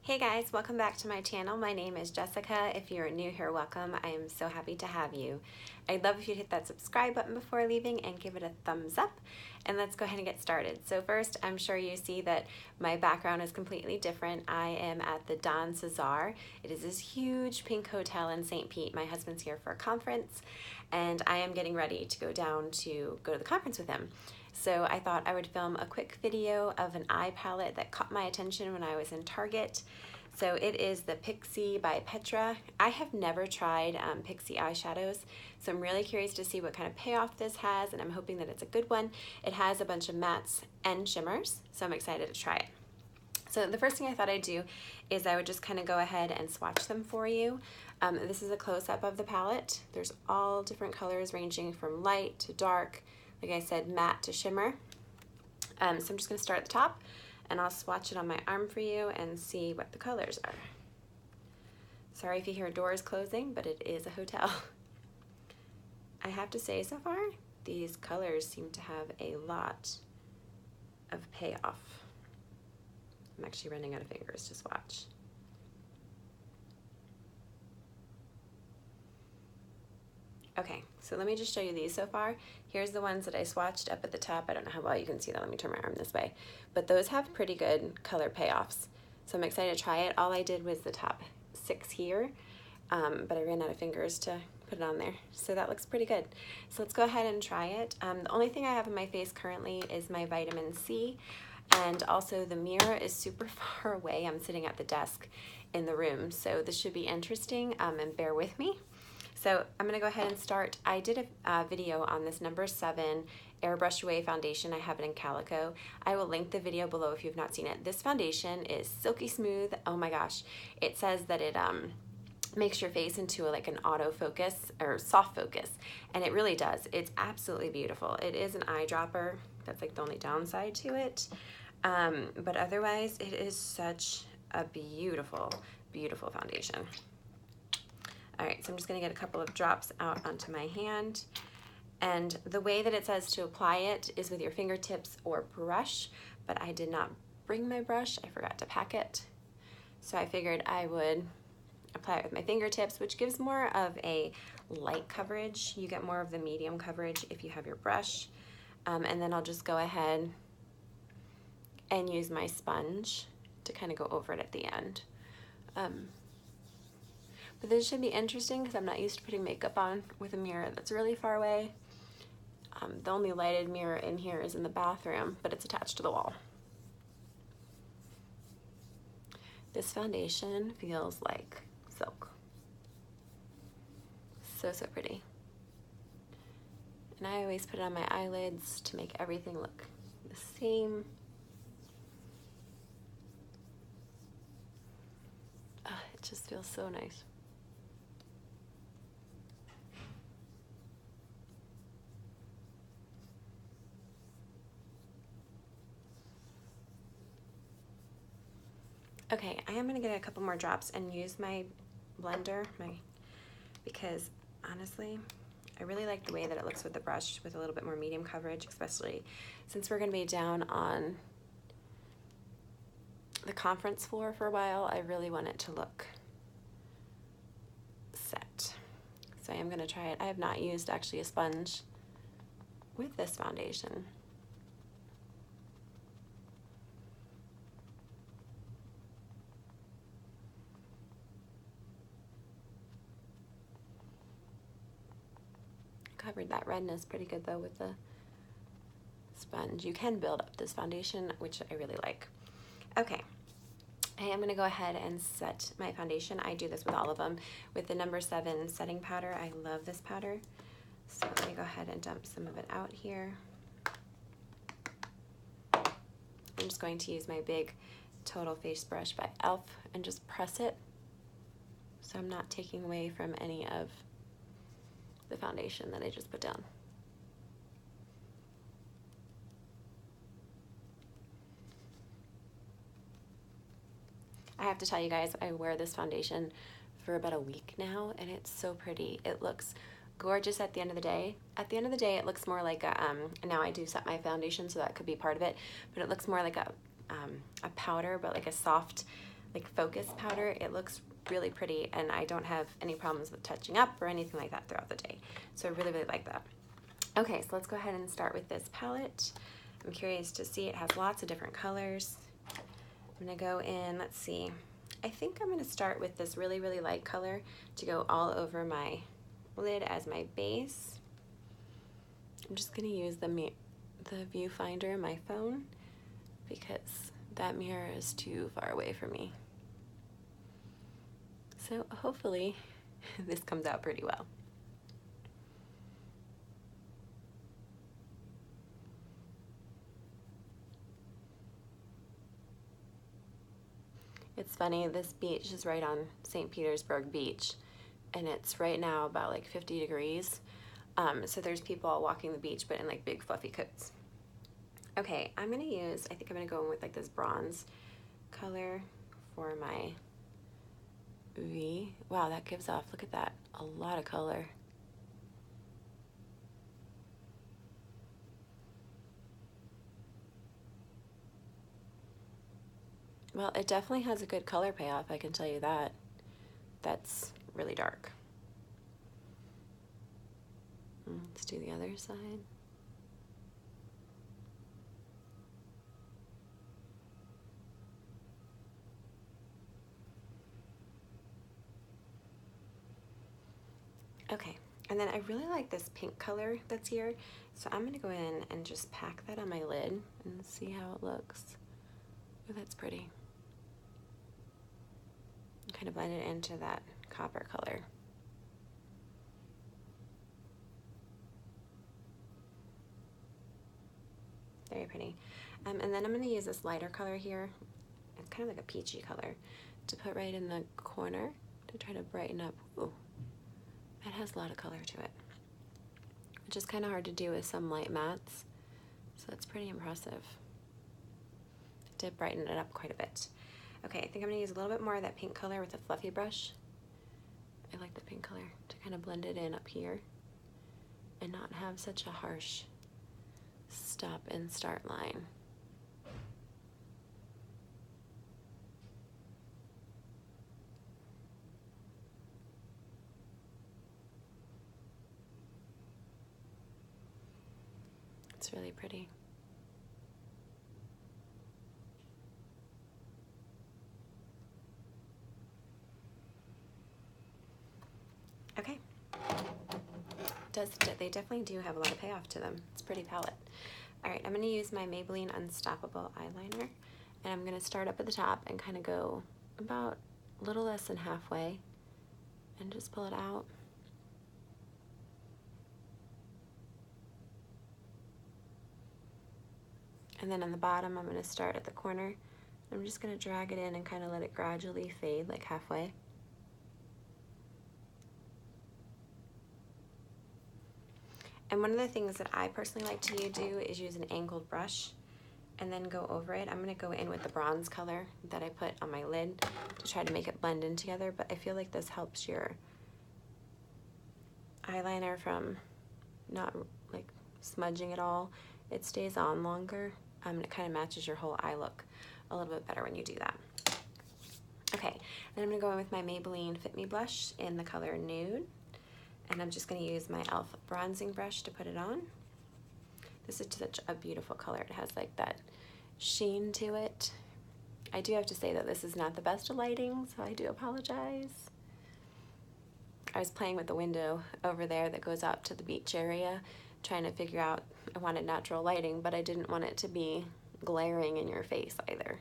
Hey guys, welcome back to my channel. My name is Jessica. If you're new here, welcome. I am so happy to have you. I'd love if you'd hit that subscribe button before leaving and give it a thumbs up. And let's go ahead and get started. So first, I'm sure you see that my background is completely different. I am at the Don Cesar. It is this huge pink hotel in St. Pete. My husband's here for a conference and I am getting ready to go down to go to the conference with him. So I thought I would film a quick video of an eye palette that caught my attention when I was in Target. So it is the Pixi by Petra. I have never tried Pixi eyeshadows, so I'm really curious to see what kind of payoff this has, and I'm hoping that it's a good one. It has a bunch of mattes and shimmers, so I'm excited to try it. So the first thing I thought I'd do is I would just kind of go ahead and swatch them for you. This is a close-up of the palette. There's all different colors ranging from light to dark, like I said, matte to shimmer. So I'm just going to start at the top and I'll swatch it on my arm for you and see what the colors are. Sorry if you hear doors closing, but it is a hotel. I have to say, so far, these colors seem to have a lot of payoff. I'm actually running out of fingers to swatch. Okay, so let me just show you these so far. Here's the ones that I swatched up at the top. I don't know how well you can see that. Let me turn my arm this way. But those have pretty good color payoffs. So I'm excited to try it. All I did was the top 6 here, but I ran out of fingers to put it on there. So that looks pretty good. So let's go ahead and try it. The only thing I have in my face currently is my vitamin C. And also the mirror is super far away. I'm sitting at the desk in the room. So this should be interesting, and bear with me. So I'm gonna go ahead and start. I did a video on this number 7 Airbrush Away foundation. I have it in Calico. I will link the video below if you've not seen it. This foundation is silky smooth. Oh my gosh. It says that it makes your face into like an autofocus or soft focus, and it really does. It's absolutely beautiful. It is an eyedropper. That's like the only downside to it. But otherwise, it is such a beautiful, beautiful foundation. All right, so I'm just gonna get a couple of drops out onto my hand. And the way that it says to apply it is with your fingertips or brush, but I did not bring my brush. I forgot to pack it. So I figured I would apply it with my fingertips, which gives more of a light coverage. You get more of the medium coverage if you have your brush. And then I'll just go ahead and use my sponge to kind of go over it at the end. But this should be interesting because I'm not used to putting makeup on with a mirror that's really far away. The only lighted mirror in here is in the bathroom, but it's attached to the wall. This foundation feels like silk. So, so pretty. And I always put it on my eyelids to make everything look the same. It just feels so nice. Okay, I am gonna get a couple more drops and use my blender, because honestly, I really like the way that it looks with the brush with a little bit more medium coverage, especially since we're gonna be down on the conference floor for a while. I really want it to look set. So I am gonna try it. I have not used actually a sponge with this foundation. Covered that redness pretty good though with the sponge. You can build up this foundation, which I really like. Okay, I am gonna go ahead and set my foundation. I do this with all of them with the number 7 setting powder. I love this powder. So let me go ahead and dump some of it out here. I'm just going to use my big Total Face brush by e.l.f. and just press it so I'm not taking away from any of the foundation that I just put down. I have to tell you guys, I wear this foundation for about a week now and it's so pretty. It looks gorgeous at the end of the day. At the end of the day, it looks more like a, now I do set my foundation, so that could be part of it, but it looks more like a powder, but like a soft like focus powder, it looks really pretty, and I don't have any problems with touching up or anything like that throughout the day. So I really, really like that. Okay, so let's go ahead and start with this palette. I'm curious to see, it has lots of different colors. I'm gonna go in, let's see. I think I'm gonna start with this really, really light color to go all over my lid as my base. I'm just gonna use the viewfinder in my phone because that mirror is too far away from me. So hopefully this comes out pretty well. It's funny, this beach is right on St. Petersburg Beach, and it's right now about like 50 degrees. So there's people all walking the beach, but in like big fluffy coats. Okay, I'm gonna use, I think I'm gonna go in with like this bronze color for my V. Wow, that gives off, look at that, a lot of color. Well, it definitely has a good color payoff, I can tell you that. That's really dark. Let's do the other side. Okay, and then I really like this pink color that's here, so I'm gonna go in and just pack that on my lid and see how it looks. Oh, that's pretty. Kind of blend it into that copper color. Very pretty. And then I'm gonna use this lighter color here. It's kind of like a peachy color to put right in the corner to try to brighten up. Ooh. It has a lot of color to it, which is kind of hard to do with some light mattes, so it's pretty impressive. It did brighten it up quite a bit. Okay, I think I'm gonna use a little bit more of that pink color with a fluffy brush. I like the pink color to kind of blend it in up here and not have such a harsh stop and start line. It's really pretty. Okay. They definitely do have a lot of payoff to them. It's a pretty palette. All right, I'm gonna use my Maybelline Unstoppable eyeliner, and I'm gonna start up at the top and kind of go about a little less than halfway and just pull it out. And then on the bottom, I'm gonna start at the corner. I'm just gonna drag it in and kind of let it gradually fade, like halfway. And one of the things that I personally like to do is use an angled brush and then go over it. I'm gonna go in with the bronze color that I put on my lid to try to make it blend in together, but I feel like this helps your eyeliner from not like smudging at all. It stays on longer, and it kind of matches your whole eye look a little bit better when you do that. Okay, then I'm gonna go in with my Maybelline Fit Me blush in the color Nude, and I'm just gonna use my e.l.f. bronzing brush to put it on. This is such a beautiful color. It has like that sheen to it. I do have to say that this is not the best of lighting, so I do apologize. I was playing with the window over there that goes out to the beach area, trying to figure out, I wanted natural lighting, but I didn't want it to be glaring in your face either.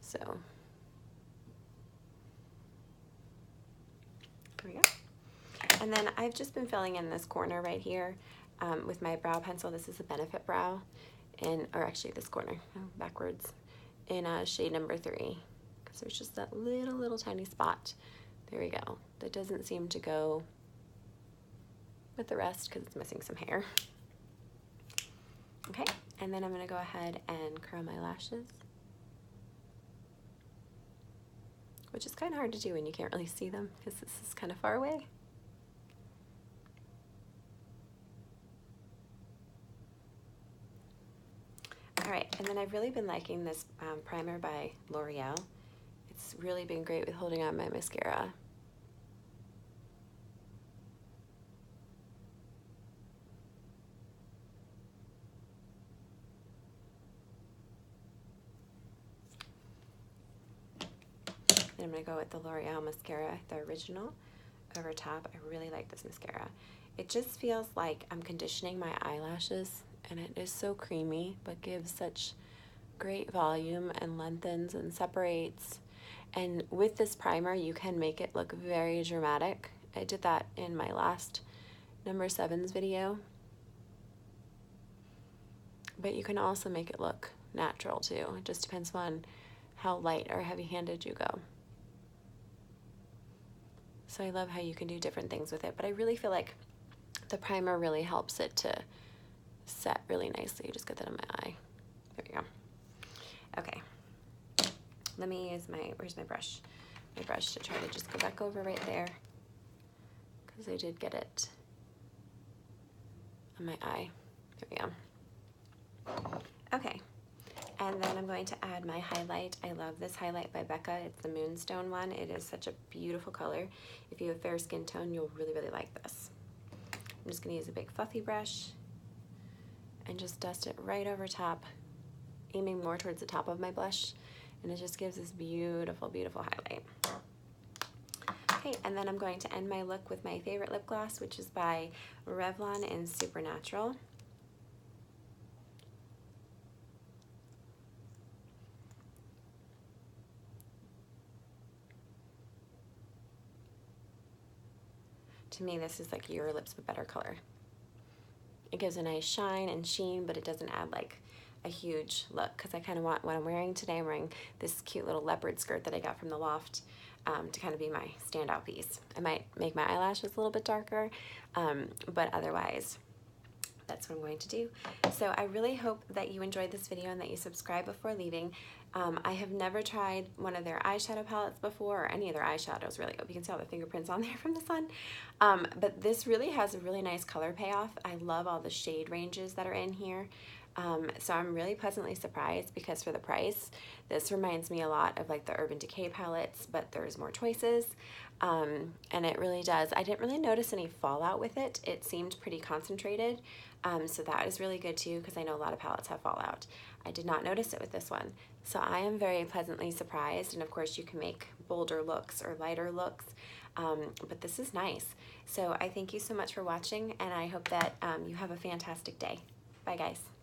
So, there we go. And then I've just been filling in this corner right here with my brow pencil. This is a Benefit Brow, or actually this corner, backwards, in shade number 3. Because there's just that little tiny spot. There we go. That doesn't seem to go with the rest because it's missing some hair. Okay, and then I'm gonna go ahead and curl my lashes, which is kind of hard to do when you can't really see them because this is kind of far away. All right, and then I've really been liking this primer by L'Oreal. it's really been great with holding on my mascara. And I'm going to go with the L'Oreal mascara, the original, over top. I really like this mascara. It just feels like I'm conditioning my eyelashes, and it is so creamy, but gives such great volume and lengthens and separates. And with this primer, you can make it look very dramatic. I did that in my last number 7s video. But you can also make it look natural too. It just depends on how light or heavy-handed you go. So I love how you can do different things with it, but I really feel like the primer really helps it to set really nicely. You just get that on my eye. There we go. Okay. Let me use where's my brush? My brush to try to just go back over right there, because I did get it on my eye. There we go. Okay. And then I'm going to add my highlight. I love this highlight by Becca. It's the Moonstone one. It is such a beautiful color. If you have fair skin tone, you'll really, really like this. I'm just going to use a big fluffy brush and just dust it right over top, aiming more towards the top of my blush. And it just gives this beautiful, beautiful highlight. Okay, and then I'm going to end my look with my favorite lip gloss, which is by Revlon in Supernatural. To me, this is like Your Lips But Better color. It gives a nice shine and sheen, but it doesn't add like a huge look, because I kind of want what I'm wearing today. I'm wearing this cute little leopard skirt that I got from the loft to kind of be my standout piece. I might make my eyelashes a little bit darker, but otherwise, that's what I'm going to do. So I really hope that you enjoyed this video and that you subscribe before leaving. I have never tried one of their eyeshadow palettes before, or any of their eyeshadows really. You can see all the fingerprints on there from the sun. But this really has a really nice color payoff. I love all the shade ranges that are in here. So I'm really pleasantly surprised, because for the price, this reminds me a lot of like the Urban Decay palettes, but there's more choices. And it really does. I didn't really notice any fallout with it. It seemed pretty concentrated. So that is really good too, because I know a lot of palettes have fallout. I did not notice it with this one. So I am very pleasantly surprised. And of course you can make bolder looks or lighter looks. But this is nice. So I thank you so much for watching, and I hope that you have a fantastic day. Bye guys.